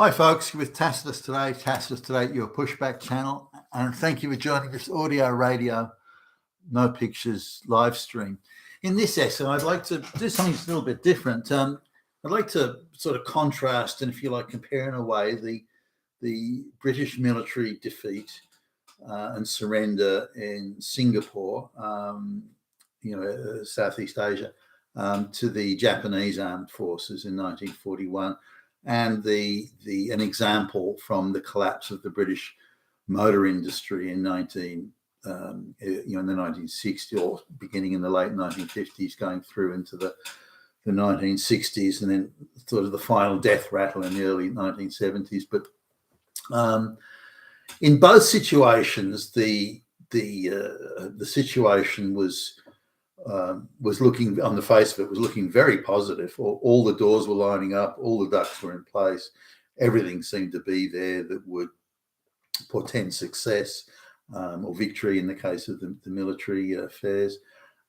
Hi folks, with Tacitus Today, your pushback channel, and thank you for joining this audio radio, no pictures live stream. In this essay, I'd like to do something a little bit different. I'd like to sort of contrast and, if you like, compare in a way the British military defeat and surrender in Singapore, Southeast Asia, to the Japanese armed forces in 1941. And an example from the collapse of the British motor industry in in the 1960s, or beginning in the late 1950s, going through into the 1960s, and then sort of the final death rattle in the early 1970s. But in both situations, the situation was looking, on the face of it, was looking very positive. All the doors were lining up, all the ducks were in place, everything seemed to be there that would portend success or victory in the case of the military affairs.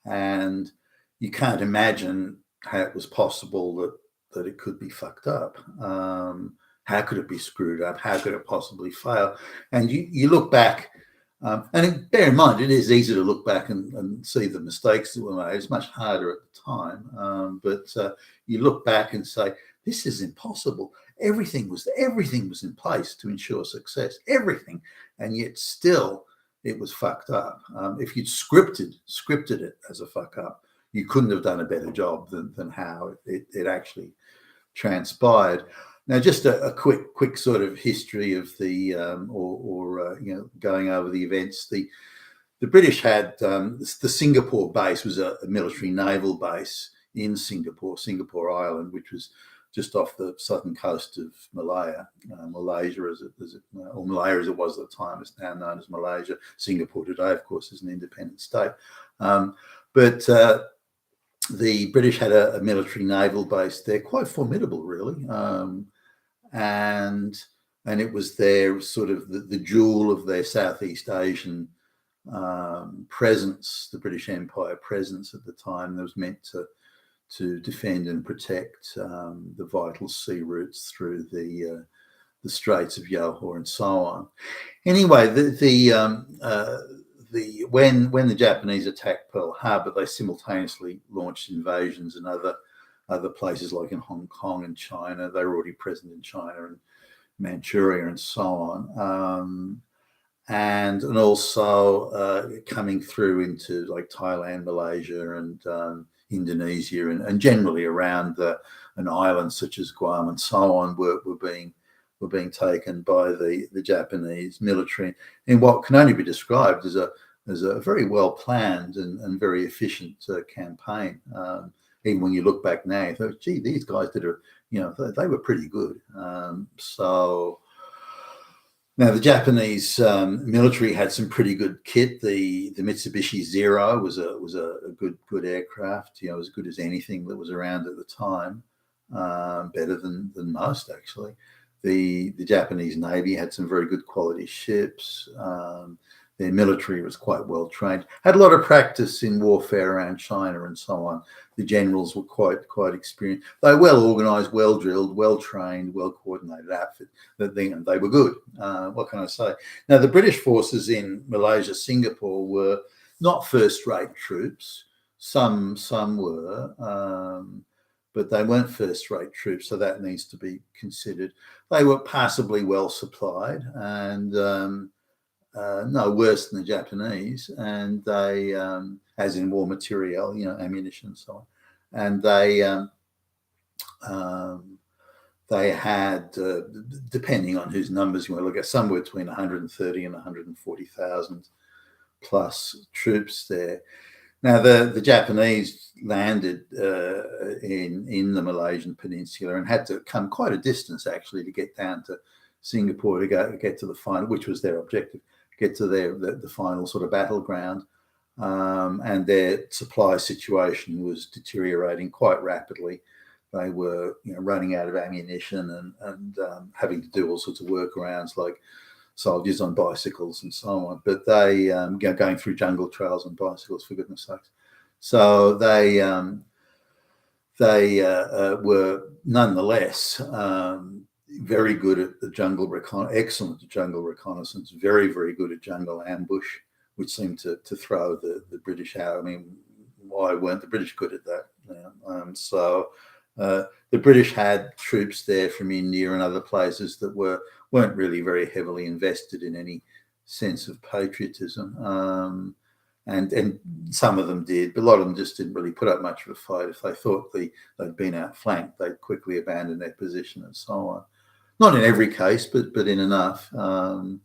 And you can't imagine how it was possible that it could be fucked up. How could it be screwed up? How could it possibly fail? And you look back. And bear in mind, it is easy to look back and see the mistakes that were made. It's much harder at the time, but you look back and say, "This is impossible." Everything was in place to ensure success. Everything, and yet still it was fucked up. If you'd scripted it as a fuck up, you couldn't have done a better job than how it actually transpired. Now, just a quick sort of history of the going over the events. The British had the Singapore base was a military naval base in Singapore Island, which was just off the southern coast of Malaya, Malaysia as it was at the time. It's now known as Malaysia. Singapore today, of course, is an independent state, but the British had a military naval base there, quite formidable, really. And it was their sort of the jewel of their Southeast Asian presence, the British Empire presence at the time, that was meant to defend and protect the vital sea routes through the Straits of Johor and so on. Anyway, when the Japanese attacked Pearl Harbor, they simultaneously launched invasions in other places, like in Hong Kong and China. They were already present in China and Manchuria and so on, and also coming through into like Thailand, Malaysia, and Indonesia, and generally around an island such as Guam and so on were being taken by the Japanese military in what can only be described as a very well planned and very efficient campaign. Even when you look back now, you thought, gee, these guys they were pretty good. So now the Japanese military had some pretty good kit. The Mitsubishi Zero was a good aircraft, as good as anything that was around at the time, better than most actually. The Japanese Navy had some very good quality ships. Their military was quite well trained, had a lot of practice in warfare around China and so on. The generals were quite experienced. They were well organized, well drilled, well trained, well coordinated outfit. They were good. What can I say? Now, the British forces in Malaysia, Singapore were not first-rate troops. Some were, but they weren't first-rate troops, so that needs to be considered. They were passably well supplied and no worse than the Japanese, and they, as in war material, ammunition and so on, and they had, depending on whose numbers you want to look at, somewhere between 130 and 140,000 plus troops there. Now, the Japanese landed in the Malaysian peninsula and had to come quite a distance actually to get down to Singapore to get to the final, which was their objective. Get to the final sort of battleground, and their supply situation was deteriorating quite rapidly. They were, running out of ammunition and having to do all sorts of workarounds, like soldiers on bicycles and so on. But they going through jungle trails on bicycles, for goodness sakes. So they were nonetheless very good at the jungle excellent at jungle reconnaissance, very, very good at jungle ambush, which seemed to throw the British out. I mean, why weren't the British good at that? The British had troops there from India and other places that weren't really very heavily invested in any sense of patriotism. And some of them did, but a lot of them just didn't really put up much of a fight. If they thought they'd been outflanked, they'd quickly abandon their position and so on. Not in every case, but in enough. And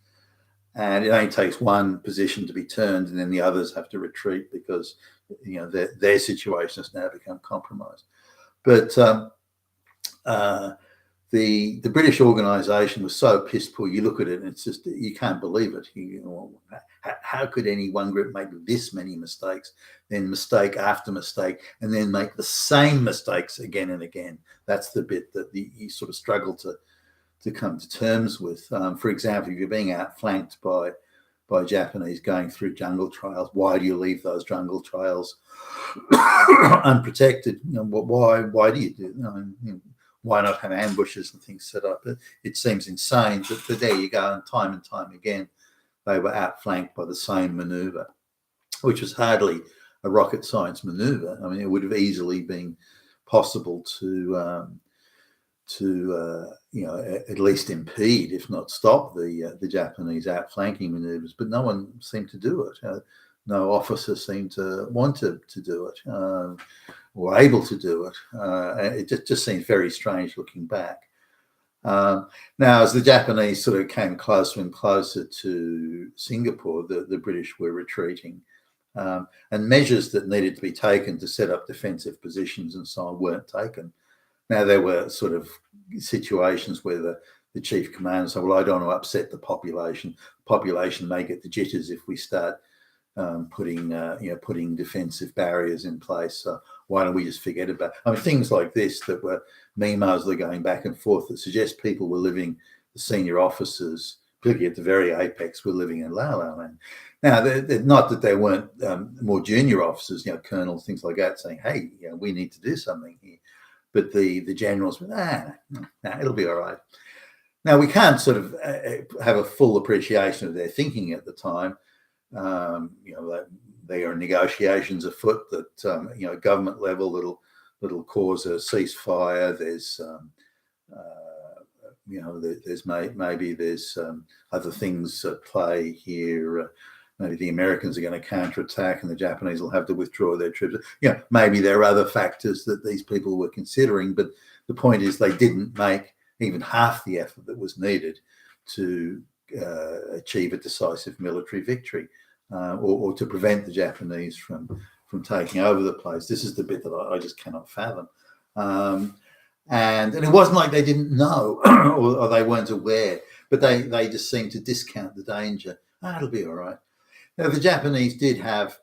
it only takes one position to be turned, and then the others have to retreat because their situation has now become compromised. But the British organisation was so piss poor. You look at it and it's just, you can't believe it. How could any one group make this many mistakes, then mistake after mistake, and then make the same mistakes again and again? That's the bit that you sort of struggle to come to terms with. For example, if you're being outflanked by Japanese going through jungle trails, why do you leave those jungle trails unprotected? Why do you do? Why not have ambushes and things set up? It seems insane, but there you go. And time again, they were outflanked by the same maneuver, which was hardly a rocket science maneuver. I mean, it would have easily been possible to at least impede, if not stop, the Japanese outflanking maneuvers. But no one seemed to do it. No officer seemed to want to do it or able to do it. It just seems very strange looking back. Now, as the Japanese sort of came closer and closer to Singapore, the British were retreating. And measures that needed to be taken to set up defensive positions and so on weren't taken. Now, there were sort of situations where the chief commander said, well, I don't want to upset the population. The population may get the jitters if we start putting defensive barriers in place. So why don't we just forget about it? I mean, things like this that were memos that are going back and forth that suggest people were living, the senior officers, particularly at the very apex, were living in La La Land. Now, not that there weren't more junior officers, colonels, things like that, saying, hey, we need to do something here. But the generals were, it'll be all right. Now, we can't sort of have a full appreciation of their thinking at the time. There are negotiations afoot that, government level that'll cause a ceasefire. There's, there's other things at play here. Maybe the Americans are going to counterattack and the Japanese will have to withdraw their troops. Maybe there are other factors that these people were considering, but the point is they didn't make even half the effort that was needed to achieve a decisive military victory or to prevent the Japanese from taking over the place. This is the bit that I just cannot fathom. And it wasn't like they didn't know or they weren't aware, but they just seemed to discount the danger. It'll be all right. Now, the Japanese did have,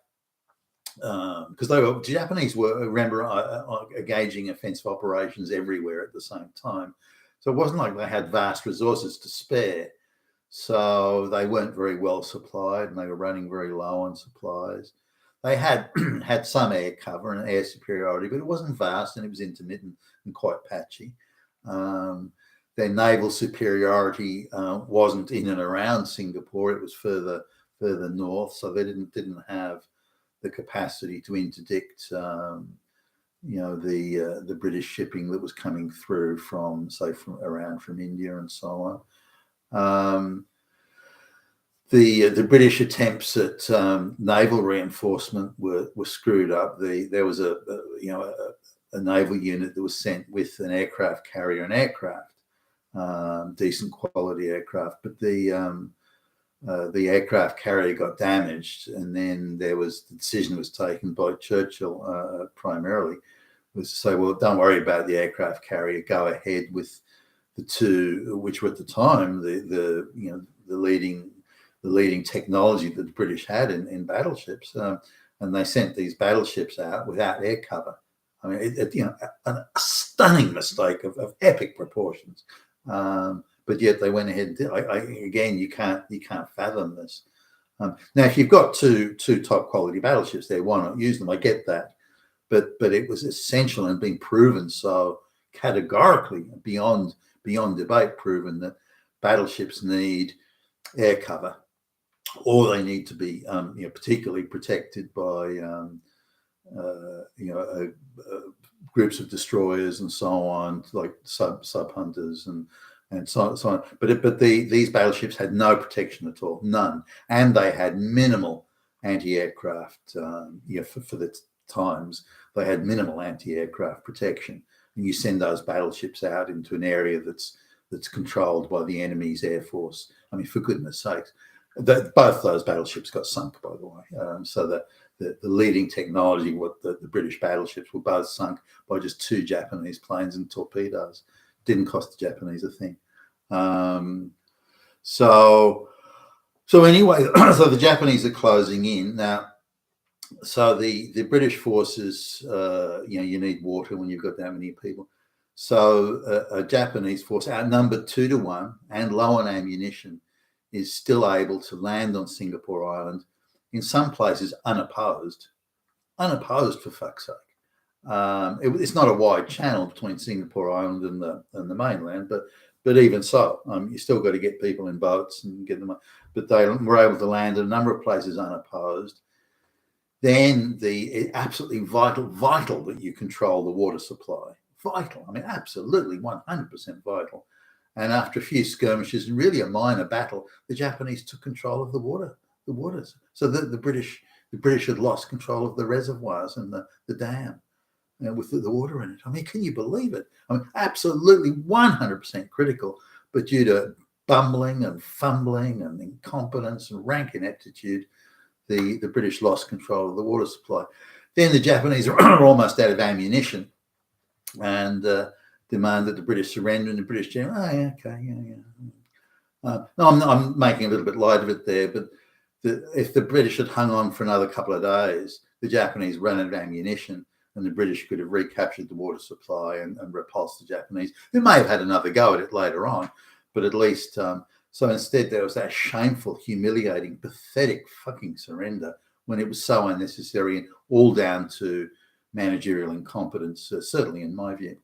because the Japanese were, remember, engaging offensive operations everywhere at the same time. So it wasn't like they had vast resources to spare. So they weren't very well supplied and they were running very low on supplies. They had had some air cover and air superiority, but it wasn't vast and it was intermittent and quite patchy. Their naval superiority wasn't in and around Singapore. It was further north, so they didn't have the capacity to interdict the British shipping that was coming through from India and so on. The British attempts at naval reinforcement were screwed up. There was a naval unit that was sent with an aircraft carrier and aircraft, decent quality aircraft, but the aircraft carrier got damaged, and then the decision was taken by Churchill primarily was to say, well, don't worry about the aircraft carrier, go ahead with the two, which were at the time the leading technology that the British had in battleships, and they sent these battleships out without air cover. I mean, a stunning mistake of epic proportions. But yet they went ahead and did. Again, you can't fathom this. Now, if you've got two top quality battleships there, why not use them? I get that, but it was essential and being proven so categorically beyond beyond debate proven that battleships need air cover, or they need to be particularly protected by groups of destroyers and so on, like sub hunters and so on. But these battleships had no protection at all, none, and they had minimal anti-aircraft. For the times, they had minimal anti-aircraft protection. And you send those battleships out into an area that's controlled by the enemy's air force. I mean, for goodness sakes, both those battleships got sunk, by the way. So that the leading technology, what the British battleships were both sunk by just 2 Japanese planes and torpedoes. Didn't cost the Japanese a thing. So anyway, so the Japanese are closing in now. So the British forces, you need water when you've got that many people. So a Japanese force outnumbered 2-1 and low on ammunition is still able to land on Singapore Island, in some places unopposed for fuck's sake. It's not a wide channel between Singapore Island and the mainland, but even so, you still got to get people in boats and get them. But they were able to land in a number of places unopposed. Then it's absolutely vital that you control the water supply. Vital. I mean, absolutely 100% vital. And after a few skirmishes and really a minor battle, the Japanese took control of the waters. So the British had lost control of the reservoirs and the dam, with the water in it. I mean, can you believe it? I mean, absolutely 100% critical, but due to bumbling and fumbling and incompetence and rank ineptitude, the British lost control of the water supply. Then the Japanese are almost out of ammunition and demand that the British surrender, and the British general, no, I'm making a little bit light of it there, but if the British had hung on for another couple of days, the Japanese ran out of ammunition, and the British could have recaptured the water supply and repulsed the Japanese. They may have had another go at it later on, but at least, so instead there was that shameful, humiliating, pathetic fucking surrender when it was so unnecessary, and all down to managerial incompetence, certainly in my view.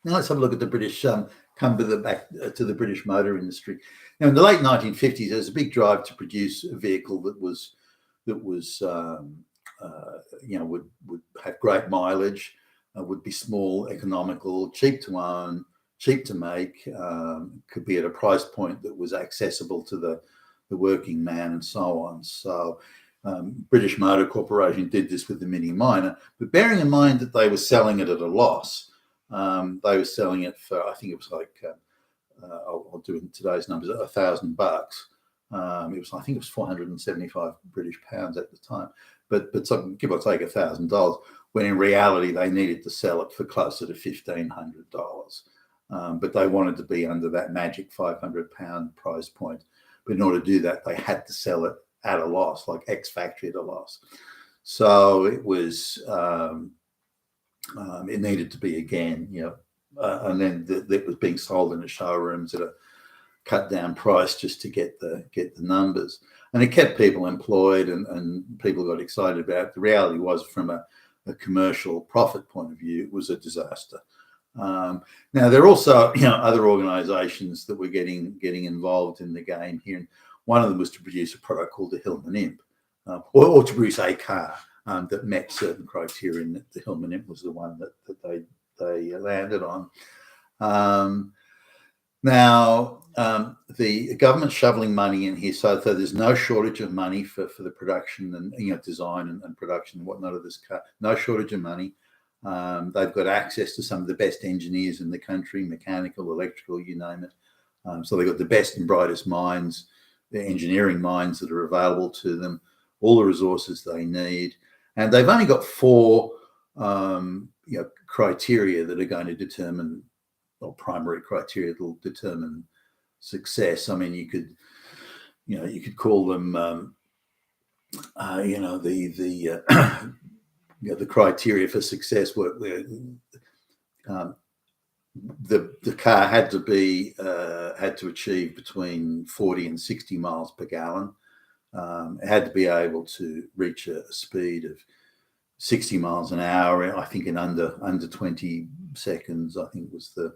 Now let's have a look at the British, back to the British motor industry. Now in the late 1950s, there was a big drive to produce a vehicle that would have great mileage, would be small, economical, cheap to own, cheap to make, could be at a price point that was accessible to the working man and so on. So British Motor Corporation did this with the Mini Minor, but bearing in mind that they were selling it at a loss, they were selling it for, I think it was like, I'll do it in today's numbers, $1,000. I think it was 475 British pounds at the time, but so give or take $1,000, when in reality they needed to sell it for closer to $1,500. But they wanted to be under that magic £500 price point. But in order to do that, they had to sell it at a loss, like ex-factory at a loss. So it was, it needed to be again, and then it was being sold in the showrooms at a cut down price just to get the numbers. And it kept people employed and people got excited about it. The reality was, from a commercial profit point of view, it was a disaster. Now there are also other organisations that were getting involved in the game here. And one of them was to produce a product called the Hillman Imp, or to produce a car that met certain criteria. And the Hillman Imp was the one that they landed on. Now the government's shoveling money in here, so there's no shortage of money for the production and design and production and whatnot of this car. No shortage of money. They've got access to some of the best engineers in the country, mechanical, electrical, you name it. So they've got the best and brightest minds, the engineering minds that are available to them, all the resources they need. And they've only got 4 criteria that are going to determine, or primary criteria that will determine success. I mean, you could call them, the criteria for success were the car had to achieve between 40 and 60 miles per gallon. It had to be able to reach a speed of 60 miles an hour, I think in under 20 seconds, I think was the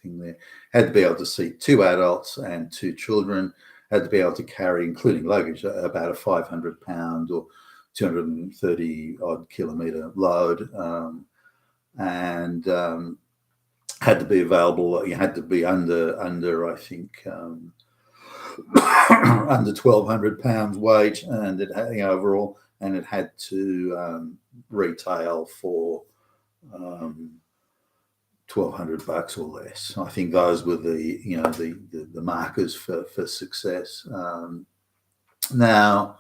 thing there. Had to be able to seat 2 adults and 2 children. Had to be able to carry, including luggage, about a 500 pound or 230 odd kilometre load, and had to be available. You had to be under I think under 1,200 pounds weight, and it had, overall, and it had to retail for $1,200 or less. I think those were the markers for success. Now,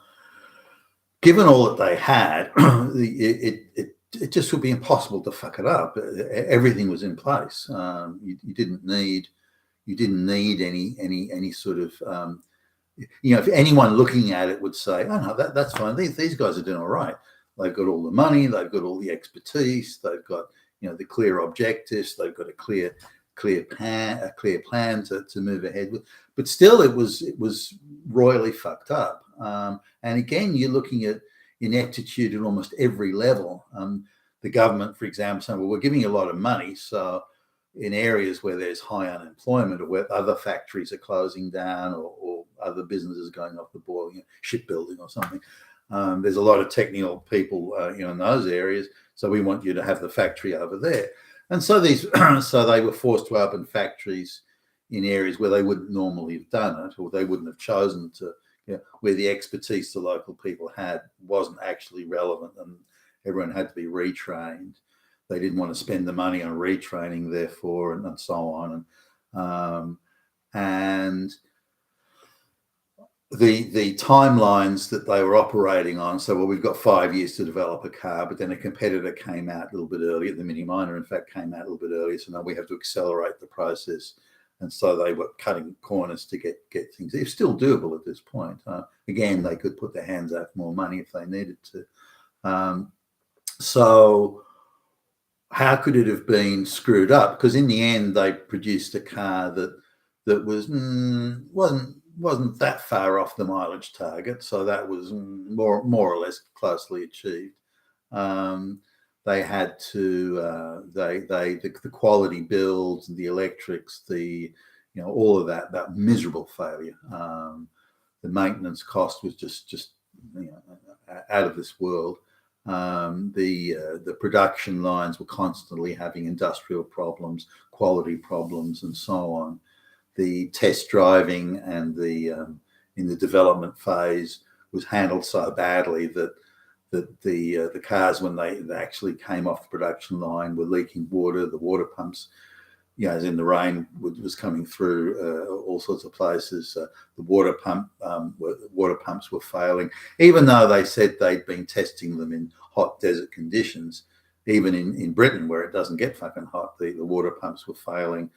given all that they had, it just would be impossible to fuck it up. Everything was in place. You didn't need any sort of if anyone looking at it would say, oh no, that's fine. These guys are doing all right. They've got all the money. They've got all the expertise. They've got the clear objectives. They've got a clear plan to move ahead with. But still, it was royally fucked up. And again, you're looking at ineptitude at almost every level. The government, for example, saying, well, we're giving you a lot of money, so in areas where there's high unemployment or where other factories are closing down or other businesses going off the boil, shipbuilding or something, there's a lot of technical people, in those areas. So we want you to have the factory over there. And so so they were forced to open factories in areas where they wouldn't normally have done it, or they wouldn't have chosen to, where the expertise the local people had wasn't actually relevant, and everyone had to be retrained. They didn't want to spend the money on retraining, therefore, and so on. And the timelines that they were operating on. So, well, we've got 5 years to develop a car, but then a competitor came out a little bit earlier. The Mini Minor, in fact, came out a little bit earlier. So now we have to accelerate the process. And so they were cutting corners to get things. It's still doable at this point. Again, they could put their hands out for more money if they needed to. So how could it have been screwed up? Because in the end, they produced a car that was wasn't that far off the mileage target. So that was more or less closely achieved. They had to the quality builds, the electrics, all of that miserable failure. The maintenance cost was just out of this world. The production lines were constantly having industrial problems, quality problems, and so on. The test driving and in the development phase was handled so badly that the cars, when they actually came off the production line, were leaking water. The water pumps, as in the rain was coming through all sorts of places. The water pumps were failing, even though they said they'd been testing them in hot desert conditions. Even in Britain, where it doesn't get fucking hot, the water pumps were failing.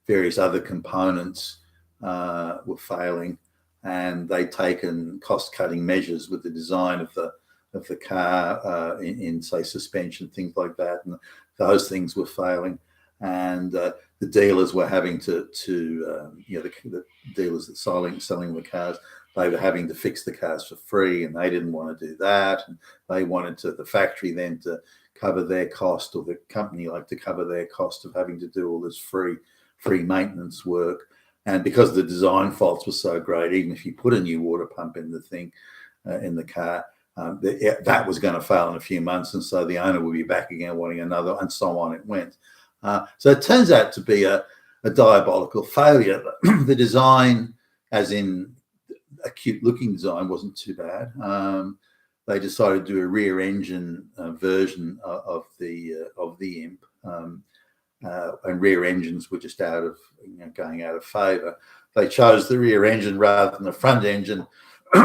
Various other components were failing, and they'd taken cost-cutting measures with the design of the car in say suspension, things like that, and those things were failing. And the dealers were having to the dealers that selling the cars, they were having to fix the cars for free, and they didn't want to do that. And they wanted the factory then to cover their cost, or the company to cover their cost of having to do all this free maintenance work. And because the design faults were so great, even if you put a new water pump in the thing in the car, that was going to fail in a few months, and so the owner will be back again wanting another, and so on it went. So it turns out to be a diabolical failure. The design, as in a cute-looking design, wasn't too bad. They decided to do a rear-engine version of the Imp, and rear engines were just going out of favour. They chose the rear engine rather than the front engine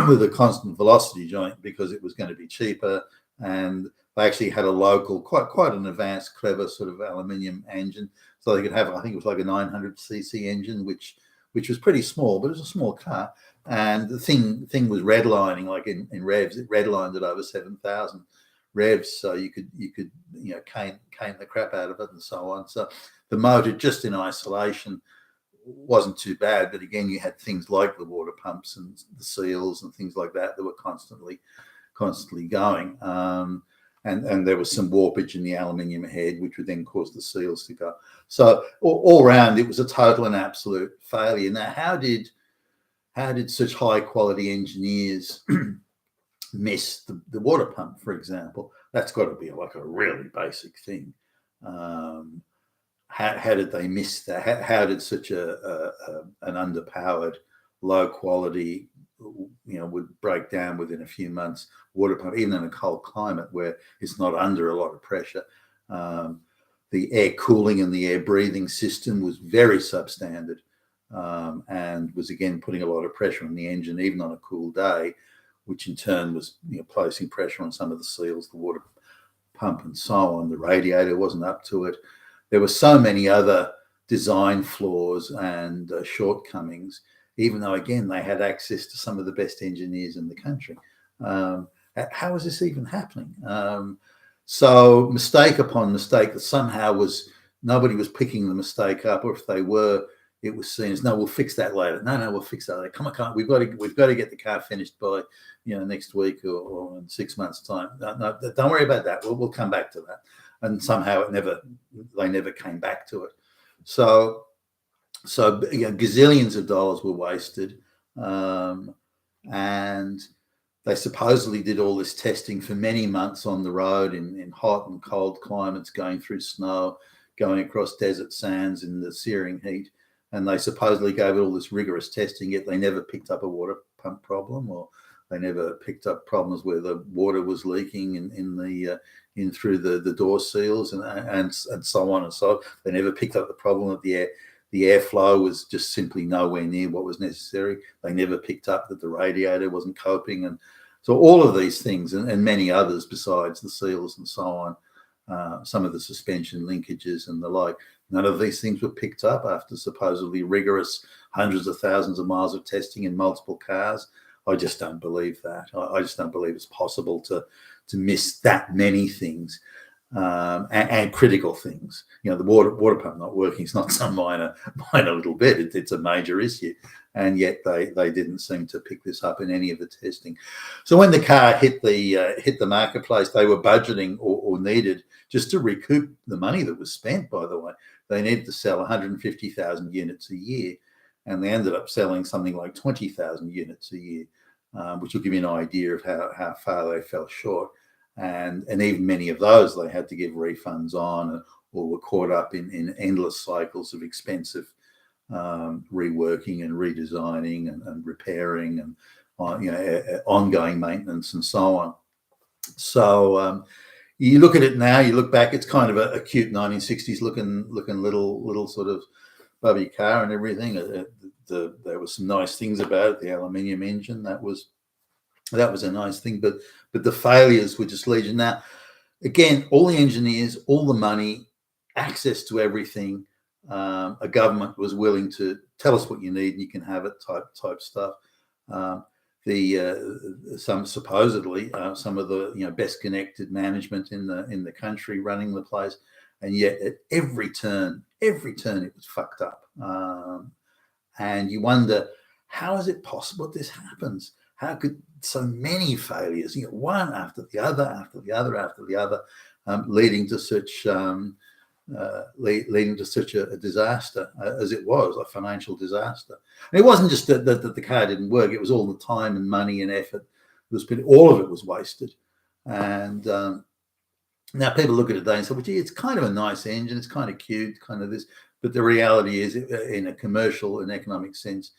with a constant velocity joint because it was going to be cheaper, and they actually had a local, quite an advanced, clever sort of aluminium engine, so they could have, I think it was like a 900cc engine, which was pretty small, but it was a small car. And the thing was redlining, like in revs, it redlined at over 7,000 revs, so you could cane the crap out of it and so on. So the motor, just in isolation, wasn't too bad, but again, you had things like the water pumps and the seals and things like that were constantly going. and there was some warpage in the aluminium head, which would then cause the seals to go. So all around, it was a total and absolute failure. Now, how did such high quality engineers miss the water pump, for example? That's got to be like a really basic thing. How did they miss that? How did such an underpowered, low quality, would break down within a few months water pump, even in a cold climate where it's not under a lot of pressure? The air cooling and the air breathing system was very substandard, and was again putting a lot of pressure on the engine, even on a cool day, which in turn was placing pressure on some of the seals, the water pump, and so on. The radiator wasn't up to it. There were so many other design flaws and shortcomings, even though, again, they had access to some of the best engineers in the country. How is this even happening? So mistake upon mistake that somehow nobody was picking the mistake up, or if they were, it was seen as, no, we'll fix that later. No, we'll fix that later. Come on, we've got to get the car finished by next week or in 6 months' time. No, don't worry about that. We'll come back to that. And somehow they never came back to it. So gazillions of dollars were wasted, and they supposedly did all this testing for many months on the road in hot and cold climates, going through snow, going across desert sands in the searing heat, and they supposedly gave it all this rigorous testing, yet they never picked up a water pump problem, or they never picked up problems where the water was leaking in through the door seals and so on and so on. They never picked up the problem that the airflow was just simply nowhere near what was necessary. They never picked up that the radiator wasn't coping. And so all of these things and many others besides the seals and so on, some of the suspension linkages and the like, none of these things were picked up after supposedly rigorous hundreds of thousands of miles of testing in multiple cars. I just don't believe that. I just don't believe it's possible to miss that many things, and critical things. The water pump not working is not some minor little bit. It's a major issue, and yet they didn't seem to pick this up in any of the testing. So when the car hit the marketplace, they were budgeting or needed, just to recoup the money that was spent, by the way, they needed to sell 150,000 units a year. And they ended up selling something like 20,000 units a year, which will give you an idea of how far they fell short. And even many of those they had to give refunds on, or were caught up in endless cycles of expensive reworking and redesigning and repairing and ongoing maintenance and so on. So you look at it now, you look back, it's kind of a cute 1960s looking little sort of bubby car and everything. There were some nice things about it. The aluminium engine, that was a nice thing, but the failures were just legion. Now, again, all the engineers, all the money, access to everything. A government was willing to tell us what you need and you can have it type stuff. Some supposedly some of the best connected management in the country running the place, and yet at every turn it was fucked up. And you wonder, how is it possible this happens? How could so many failures, one after the other, leading to such a disaster as it was, a financial disaster? And it wasn't just that the car didn't work; it was all the time and money and effort that was spent. All of it was wasted. And now people look at it today and say, "Well, gee, it's kind of a nice engine. It's kind of cute, kind of this." But the reality is, in a commercial and economic sense,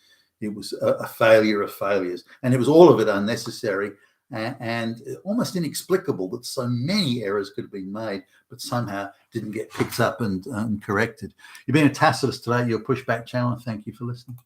it was a failure of failures, and it was all of it unnecessary and almost inexplicable that so many errors could have been made, but somehow didn't get picked up and corrected. You've been a Tacitus today, your Pushback channel. Thank you for listening.